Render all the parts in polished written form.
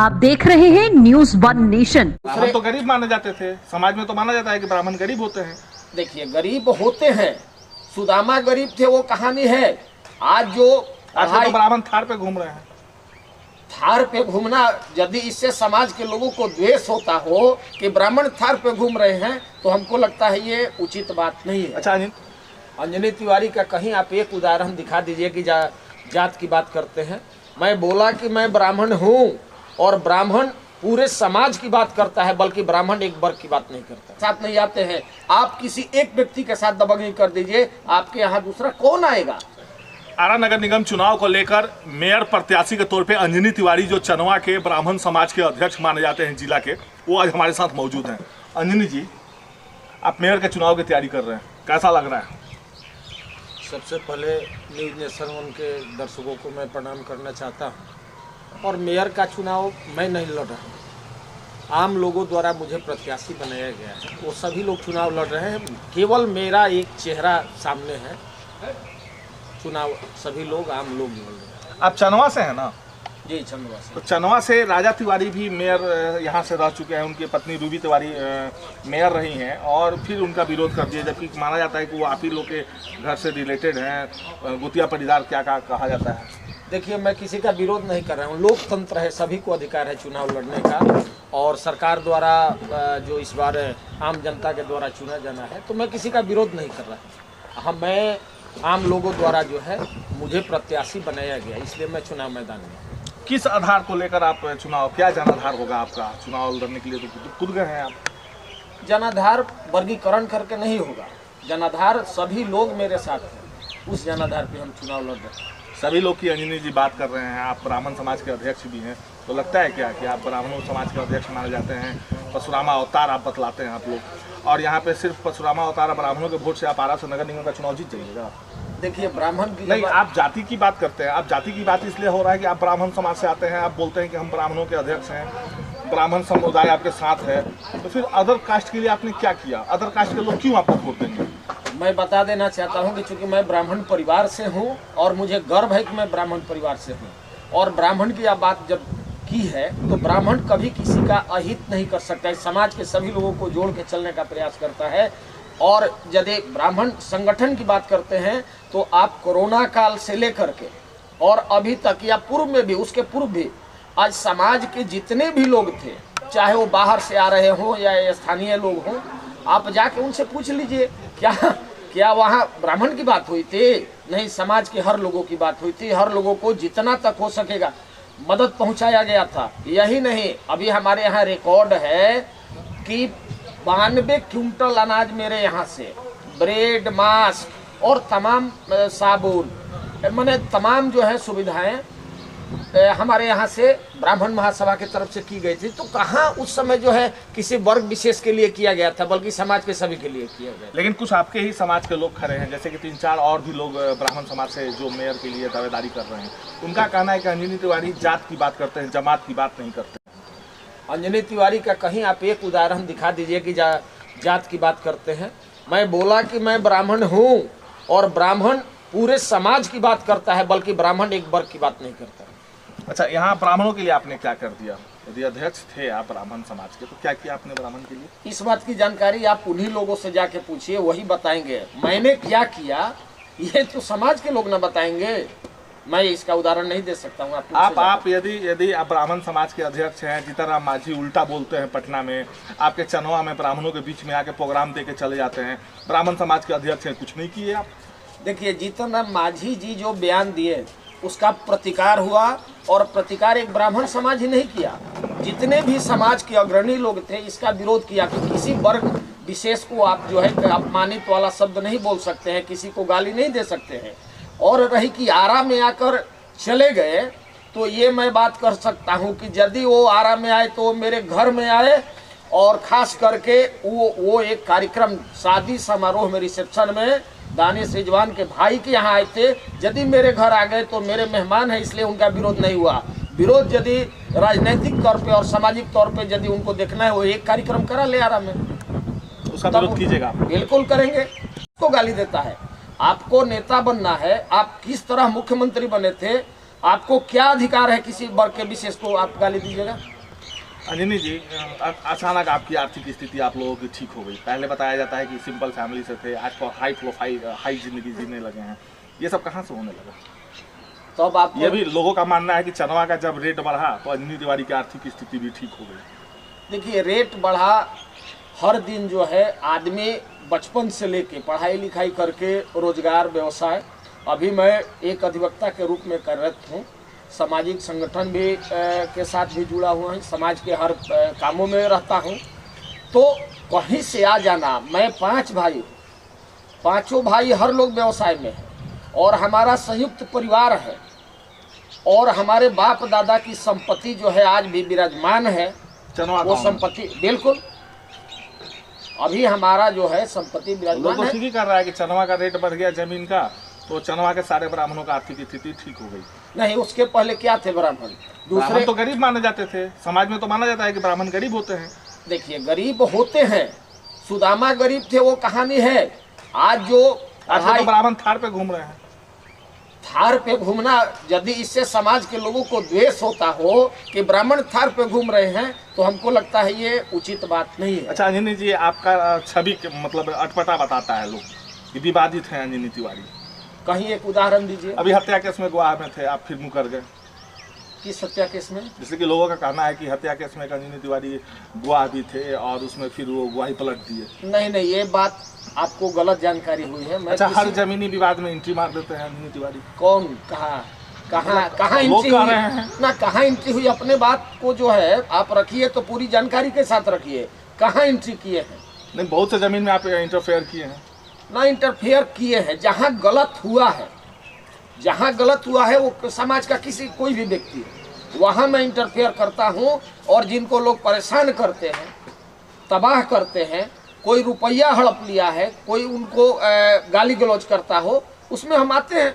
आप देख रहे हैं न्यूज वन नेशन। ब्राह्मण तो गरीब माने जाते थे, समाज में तो माना जाता है कि ब्राह्मण गरीब होते हैं। देखिए, गरीब होते हैं, सुदामा गरीब थे वो कहानी है। आज तो ब्राह्मण थार पे घूम रहे हैं। थार पे घूमना, यदि इससे समाज के लोगों को द्वेष होता हो कि ब्राह्मण थार पे घूम रहे हैं, तो हमको लगता है ये उचित बात नहीं है। अच्छा, अंजनी तिवारी का कहीं आप एक उदाहरण दिखा दीजिए कि जात की बात करते हैं। मैं बोला कि मैं ब्राह्मण हूँ, और ब्राह्मण पूरे समाज की बात करता है, बल्कि ब्राह्मण एक वर्ग की बात नहीं करता। साथ नहीं आते हैं। आप किसी एक व्यक्ति के साथ दबंगई कर दीजिए, आपके यहाँ दूसरा कौन आएगा। आरा नगर निगम चुनाव को लेकर मेयर प्रत्याशी के तौर पे अंजनी तिवारी, जो चनवा के ब्राह्मण समाज के अध्यक्ष माने जाते हैं जिला के, वो आज हमारे साथ मौजूद हैं। अंजनी जी, आप मेयर के चुनाव की तैयारी कर रहे हैं, कैसा लग रहा है? सबसे पहले न्यूज नेशन उनके दर्शकों को मैं प्रणाम करना चाहता हूँ। और मेयर का चुनाव मैं नहीं लड़ रहा हूँ, आम लोगों द्वारा मुझे प्रत्याशी बनाया गया है। वो सभी लोग चुनाव लड़ रहे हैं, केवल मेरा एक चेहरा सामने है। चुनाव सभी लोग आम लोग लड़ रहे हैं। आप चनवा से हैं ना? जी, चंदवा से। तो चनवा से राजा तिवारी भी मेयर यहाँ से रह चुके हैं। उनकी पत्नी रूबी तिवारी मेयर रही हैं, और फिर उनका विरोध कर दिया, जबकि माना जाता है कि वो आप ही लोग के घर से रिलेटेड हैं। गुतिया परिवार क्या कहा जाता है? देखिए, मैं किसी का विरोध नहीं कर रहा हूँ। लोकतंत्र है, सभी को अधिकार है चुनाव लड़ने का, और सरकार द्वारा जो इस बार आम जनता के द्वारा चुना जाना है, तो मैं किसी का विरोध नहीं कर रहा। हाँ, मैं आम लोगों द्वारा जो है मुझे प्रत्याशी बनाया गया, इसलिए मैं चुनाव मैदान में। किस आधार को लेकर आप चुनाव, क्या जनाधार होगा आपका? चुनाव लड़ने के लिए तो खुद गए हैं आप। जनाधार वर्गीकरण करके नहीं होगा, जनाधार सभी लोग मेरे साथ हैं, उस जनाधार पे हम चुनाव लड़ रहे हैं। सभी लोग की अंजनी जी बात कर रहे हैं, आप ब्राह्मण समाज के अध्यक्ष भी हैं, तो लगता है क्या कि आप ब्राह्मणों समाज के अध्यक्ष माने जाते हैं? परशुरामा अवतार आप बतलाते हैं आप लोग, और यहाँ पे सिर्फ परशुरामा अवतार ब्राह्मणों के वोट से आप आरा से नगर निगम का चुनाव जीत जाइएगा? देखिए, ब्राह्मण की नहीं, आप जाति की बात करते हैं। आप जाति की बात इसलिए हो रहा है कि आप ब्राह्मण समाज से आते हैं, आप बोलते हैं कि हम ब्राह्मणों के अध्यक्ष हैं, ब्राह्मण समुदाय आपके साथ है, तो फिर अदर कास्ट के लिए आपने क्या किया? अदर कास्ट के लोग क्यों आपको वोट देंगे? मैं बता देना चाहता हूं कि चूंकि मैं ब्राह्मण परिवार से हूं, और मुझे गर्व है कि मैं ब्राह्मण परिवार से हूं, और ब्राह्मण की आप बात जब की है, तो ब्राह्मण कभी किसी का अहित नहीं कर सकता है। समाज के सभी लोगों को जोड़ के चलने का प्रयास करता है। और यदि ब्राह्मण संगठन की बात करते हैं, तो आप कोरोना काल से लेकर के और अभी तक, या पूर्व में भी, उसके पूर्व भी, आज समाज के जितने भी लोग थे, चाहे वो बाहर से आ रहे हों या स्थानीय लोग हों, आप जाके उनसे पूछ लीजिए क्या वहाँ ब्राह्मण की बात हुई थी? नहीं, समाज के हर लोगों की बात हुई थी। हर लोगों को जितना तक हो सकेगा मदद पहुंचाया गया था। यही नहीं, अभी हमारे यहाँ रिकॉर्ड है कि 92 क्विंटल अनाज मेरे यहाँ से, ब्रेड, मास्क और तमाम साबुन, मैंने तमाम जो है सुविधाएं हमारे यहाँ से ब्राह्मण महासभा की तरफ से की गई थी। तो कहाँ उस समय जो है किसी वर्ग विशेष के लिए किया गया था, बल्कि समाज के सभी के लिए किया गया। लेकिन कुछ आपके ही समाज के लोग खड़े हैं, जैसे कि 3-4 और भी लोग ब्राह्मण समाज से जो मेयर के लिए दावेदारी कर रहे हैं। उनका कहना है कि अंजनी तिवारी जात की बात करते हैं, जमात की बात नहीं करते। अंजनी तिवारी का कहीं आप एक उदाहरण दिखा दीजिए कि जात की बात करते हैं। मैं बोला कि मैं ब्राह्मण हूँ, और ब्राह्मण पूरे समाज की बात करता है, बल्कि ब्राह्मण एक वर्ग की बात नहीं करता। अच्छा, यहाँ ब्राह्मणों के लिए आपने क्या कर दिया? यदि अध्यक्ष थे आप ब्राह्मण समाज के, तो क्या किया आपने ब्राह्मण के लिए? इस बात की जानकारी आप उन्हीं लोगों से जाके पूछिए, वही बताएंगे मैंने क्या किया। ये तो समाज के लोग ना बताएंगे, मैं इसका उदाहरण नहीं दे सकता हूँ। आप यदि आप ब्राह्मण समाज के अध्यक्ष हैं, जीतनराम मांझी उल्टा बोलते हैं पटना में, आपके चनवा में ब्राह्मणों के बीच में आके प्रोग्राम दे के चले जाते हैं, ब्राह्मण समाज के अध्यक्ष हैं, कुछ नहीं किए आप? देखिए, जीतनराम मांझी जी जो बयान दिए, उसका प्रतिकार हुआ, और प्रतिकार एक ब्राह्मण समाज ही नहीं किया, जितने भी समाज के अग्रणी लोग थे इसका विरोध किया कि किसी वर्ग विशेष को आप जो है अपमानित वाला शब्द नहीं बोल सकते हैं, किसी को गाली नहीं दे सकते हैं। और रही कि आरा में आकर चले गए, तो ये मैं बात कर सकता हूँ कि यदि वो आरा में आए तो मेरे घर में आए, और खास करके वो एक कार्यक्रम, शादी समारोह में, रिसेप्शन में दानिश रिजवान के भाई के यहाँ आए थे। यदि मेरे घर आ गए तो मेरे मेहमान हैं, इसलिए उनका विरोध नहीं हुआ। विरोध यदि राजनीतिक तौर पे और सामाजिक तौर पे यदि उनको देखना है, वो एक कार्यक्रम करा ले आरा में, उसका विरोध कीजिएगा? बिल्कुल करेंगे। उसको गाली देता है, आपको नेता बनना है, आप किस तरह मुख्यमंत्री बने थे, आपको क्या अधिकार है किसी वर्ग के विशेष को आप गाली दीजिएगा? अंजनी जी, अचानक आपकी आर्थिक स्थिति आप लोगों की ठीक हो गई। पहले बताया जाता है कि सिंपल फैमिली से थे, आज को हाई प्रोफाइल हाई जिंदगी जीने लगे हैं। ये सब कहाँ से होने लगा? तो अब आप ये भी लोगों का मानना है कि चंदवा का जब रेट बढ़ा तो अंजनी तिवारी की आर्थिक स्थिति भी ठीक हो गई। देखिए, रेट बढ़ा, हर दिन जो है आदमी बचपन से लेके पढ़ाई लिखाई करके रोजगार व्यवसाय, अभी मैं एक अधिवक्ता के रूप में कार्यरत हूँ, सामाजिक संगठन भी के साथ भी जुड़ा हुआ है, समाज के हर कामों में रहता हूँ। तो कहीं से आ जाना, मैं 5 भाई हूँ, 5 भाई हर लोग व्यवसाय में है और हमारा संयुक्त परिवार है और हमारे बाप दादा की संपत्ति जो है आज भी विराजमान है। चंदवा वो संपत्ति बिल्कुल अभी हमारा जो है संपत्ति विराजमान लोग तो है। ठीक ही कर रहा है कि चंदवा का रेट बढ़ गया जमीन का तो चंदवा के सारे ब्राह्मणों का आर्थिक स्थिति ठीक हो गई। नहीं, उसके पहले क्या थे ब्राह्मण? ब्राह्मण तो गरीब माने जाते थे, समाज में तो माना जाता है कि ब्राह्मण गरीब होते हैं। देखिए, गरीब होते हैं, सुदामा गरीब थे, वो कहानी है। आज जो आज तो ब्राह्मण थार पे घूम रहे हैं। थार पे घूमना, यदि इससे समाज के लोगों को द्वेष होता हो कि ब्राह्मण थार पे घूम रहे हैं, तो हमको लगता है ये उचित बात नहीं है। अच्छा अंजनी जी, आपका छवि मतलब अटपटा बताता है लोग कि विवादित हैं अंजनी तिवारी। कहीं एक उदाहरण दीजिए। अभी हत्या केस में गवाह में थे, आप फिर मुकर गए। किस हत्या केस में? इसलिए कि लोगों का कहना है कि हत्या केस में अंजनी तिवारी गवाह भी थे और उसमें फिर वो गवाही पलट दिए। नहीं, ये बात आपको गलत जानकारी हुई है। मैं अच्छा, हर जमीनी विवाद में एंट्री मार देते हैं अंजनी तिवारी। कौन? कहाँ लोग एंट्री कह हुई? रहे हैं ना, कहाँ एंट्री हुई? अपने बात को जो है आप रखिए, तो पूरी जानकारी के साथ रखिए। कहाँ एंट्री किए हैं? नहीं, बहुत से जमीन में आप इंटरफेयर किए हैं। ना इंटरफेयर किए हैं, जहाँ गलत हुआ है, जहाँ गलत हुआ है वो समाज का कोई भी व्यक्ति, वहाँ मैं इंटरफेयर करता हूँ। और जिनको लोग परेशान करते हैं, तबाह करते हैं, कोई रुपया हड़प लिया है, कोई उनको गाली गलौज करता हो, उसमें हम आते हैं।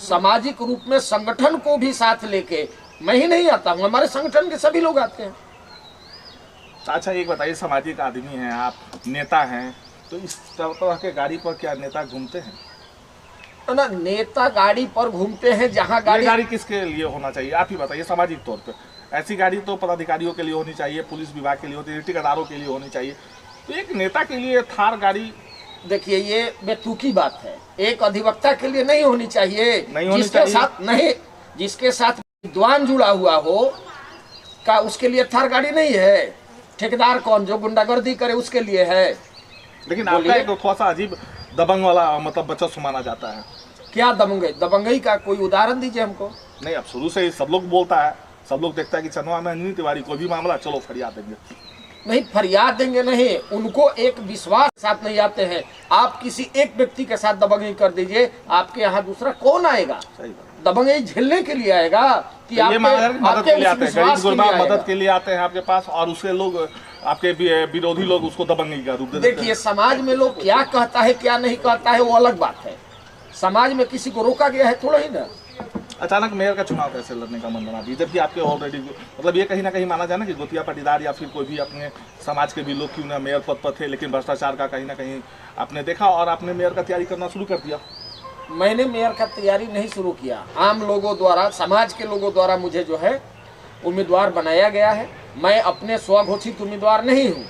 सामाजिक रूप में संगठन को भी साथ लेके, मैं ही नहीं आता हूँ, हमारे संगठन के सभी लोग आते हैं। अच्छा, एक बताइए, सामाजिक आदमी हैं आप, नेता हैं, तो इस तरह के गाड़ी पर क्या नेता घूमते हैं? ना, नेता गाड़ी पर घूमते हैं, जहाँ गाड़ी किसके लिए होना चाहिए आप ही बताइए। सामाजिक तौर पे ऐसी गाड़ी तो पदाधिकारियों के लिए होनी चाहिए, पुलिस विभाग के लिए होती है, ठेकेदारों के लिए होनी चाहिए। तो एक नेता के लिए थार गाड़ी, देखिए, ये बेतुकी बात है। एक अधिवक्ता के लिए नहीं होनी चाहिए, नहीं होनी जिसके चाहिए। साथ नहीं, जिसके साथ विद्वान जुड़ा हुआ हो का, उसके लिए थार गाड़ी नहीं है। ठेकेदार कौन? जो गुंडागर्दी करे, उसके लिए है। लेकिन आपका एक थोड़ा सा अजीब दबंग वाला मतलब बच्चा माना जाता है। क्या दबंगई का कोई उदाहरण दीजिए हमको। नहीं, अब शुरू से ही सब लोग बोलता है, सब लोग देखता है कि चंदवा में अंजनी तिवारी कोई भी मामला, चलो फरियाद देंगे। नहीं, फरियाद देंगे नहीं, उनको एक विश्वास साथ नहीं आते हैं। आप किसी एक व्यक्ति के साथ दबंगई कर दीजिए, आपके यहाँ दूसरा कौन आएगा? सही बात। दबंगई झेलने के लिए आएगा कि ये आपके मदद के लिए आते हैं, गरीब गुरबा आएगा? मदद के लिए आते हैं आपके पास, और उसके लोग, आपके विरोधी लोग उसको दबंगई का रूप दे देते हैं। देखिए, समाज में लोग क्या कहता है क्या नहीं कहता है, वो अलग बात है। समाज में किसी को रोका गया है थोड़ा ही ना। अचानक मेयर का चुनाव कैसे लड़ने का मन बना दिया, जबकि आपके ऑलरेडी मतलब ये कहीं ना कहीं माना जाए ना कि गोतिया पाटीदार या फिर कोई भी अपने समाज के भी लोग क्यों ना मेयर पद पर थे, लेकिन भ्रष्टाचार का कहीं ना कहीं आपने देखा और आपने मेयर का तैयारी करना शुरू कर दिया। मैंने मेयर का तैयारी नहीं शुरू किया, आम लोगों द्वारा, समाज के लोगों द्वारा मुझे जो है उम्मीदवार बनाया गया है। मैं अपने स्वघोषित उम्मीदवार नहीं हूँ।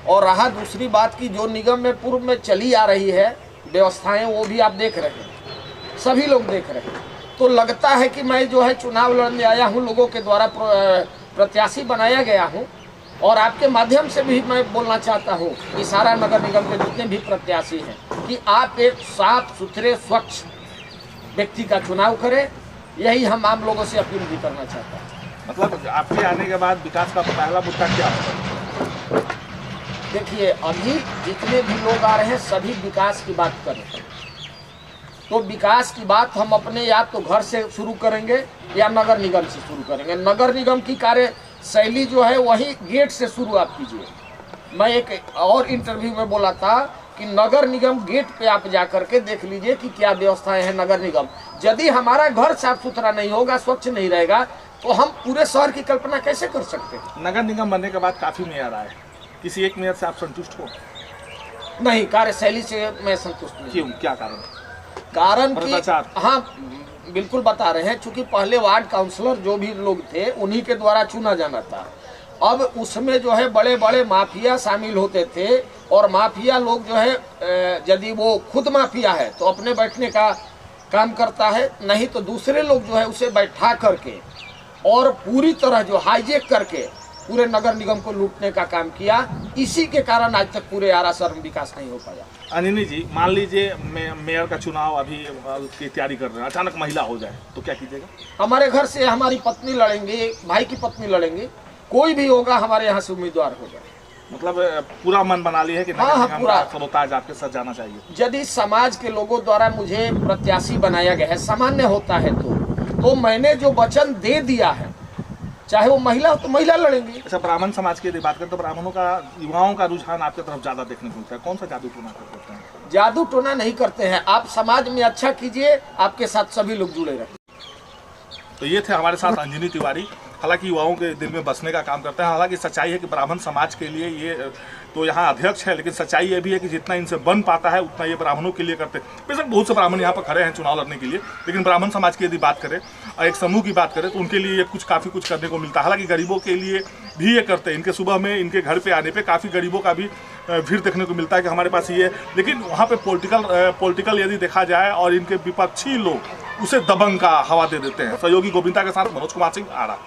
और रहा दूसरी बात की, जो निगम में पूर्व में चली आ रही है व्यवस्थाएं, वो भी आप देख रहे हैं, सभी लोग देख रहे हैं। तो लगता है कि मैं जो है चुनाव लड़ने आया हूँ, लोगों के द्वारा प्रत्याशी बनाया गया हूँ। और आपके माध्यम से भी मैं बोलना चाहता हूँ कि सारा नगर निगम के जितने भी प्रत्याशी हैं कि आप एक साफ सुथरे स्वच्छ व्यक्ति का चुनाव करें। यही हम आम लोगों से अपील भी करना चाहता हैं। मतलब आपके आने के बाद विकास का पहला मुद्दा क्या होगा? देखिए, अभी जितने भी लोग आ रहे हैं सभी विकास की बात कर रहे हैं। तो विकास की बात हम अपने या तो घर से शुरू करेंगे या नगर निगम से शुरू करेंगे। नगर निगम की कार्य शैली जो है वही गेट से शुरू आप कीजिए। मैं एक और इंटरव्यू में बोला था कि नगर निगम गेट पे आप जा करके देख लीजिए कि क्या व्यवस्थाएं हैं नगर निगम। यदि हमारा घर साफ सुथरा नहीं होगा, स्वच्छ नहीं रहेगा, तो हम पूरे शहर की कल्पना कैसे कर सकते हैं? नगर निगम बनने के बाद काफी मेयर आए, किसी एक मेयर से आप संतुष्ट हो? नहीं, कार्यशैली से मैं संतुष्ट नहीं। क्यों, क्या कारण? कारण कि भ्रष्टाचार। हाँ, बिल्कुल बता रहे हैं। चूंकि पहले वार्ड काउंसलर जो भी लोग थे उन्हीं के द्वारा चुना जाना था। अब उसमें जो है बड़े बड़े माफिया शामिल होते थे, और माफिया लोग जो है यदि वो खुद माफिया है तो अपने बैठने का काम करता है, नहीं तो दूसरे लोग जो है उसे बैठा करके और पूरी तरह जो हाईजेक करके पूरे नगर निगम को लूटने का काम किया। इसी के कारण आज तक पूरे आरा शहर में विकास नहीं हो पाया। अंजनी जी, मान लीजिए मेयर का चुनाव अभी की तैयारी कर रहे हैं, अचानक महिला हो जाए तो क्या कीजिएगा? हमारे घर से हमारी पत्नी लड़ेंगे, भाई की पत्नी लड़ेंगे, कोई भी होगा हमारे यहाँ से उम्मीदवार होगा। मतलब पूरा मन बना लिया है कि हाँ, नगर निगम पूरा। का सरोताज आपके साथ जाना चाहिए। यदि समाज के लोगों द्वारा मुझे प्रत्याशी बनाया गया है, सामान्य होता है तो मैंने जो वचन दे दिया है, चाहे वो महिला हो तो महिला लड़ेंगी। अच्छा, ब्राह्मण समाज की यदि बात करें तो ब्राह्मणों का, युवाओं का रुझान आपकी तरफ ज्यादा देखने को मिलता है। कौन सा जादू टोना करते हैं? जादू टोना नहीं करते हैं, आप समाज में अच्छा कीजिए, आपके साथ सभी लोग जुड़े रहे। तो ये थे हमारे साथ अंजनी तिवारी, हालांकि युवाओं के दिल में बसने का काम करते हैं। हालांकि सच्चाई है कि ब्राह्मण समाज के लिए ये तो यहाँ अध्यक्ष है, लेकिन सच्चाई ये भी है कि जितना इनसे बन पाता है उतना ये ब्राह्मणों के लिए करते हैं। बेशक बहुत से ब्राह्मण यहाँ पर खड़े हैं चुनाव लड़ने के लिए, लेकिन ब्राह्मण समाज की यदि बात करें और एक समूह की बात करें तो उनके लिए ये काफ़ी कुछ करने को मिलता है। हालांकि गरीबों के लिए भी ये करते हैं। इनके सुबह में इनके घर पे आने पे काफ़ी गरीबों का भी भीड़ देखने को मिलता है कि हमारे पास ये, लेकिन वहाँ पे पॉलिटिकल यदि देखा जाए और इनके विपक्षी लोग उसे दबंग का हवा दे देते हैं। सहयोगी गोविंदा के साथ मनोज कुमार सिंह, आरा।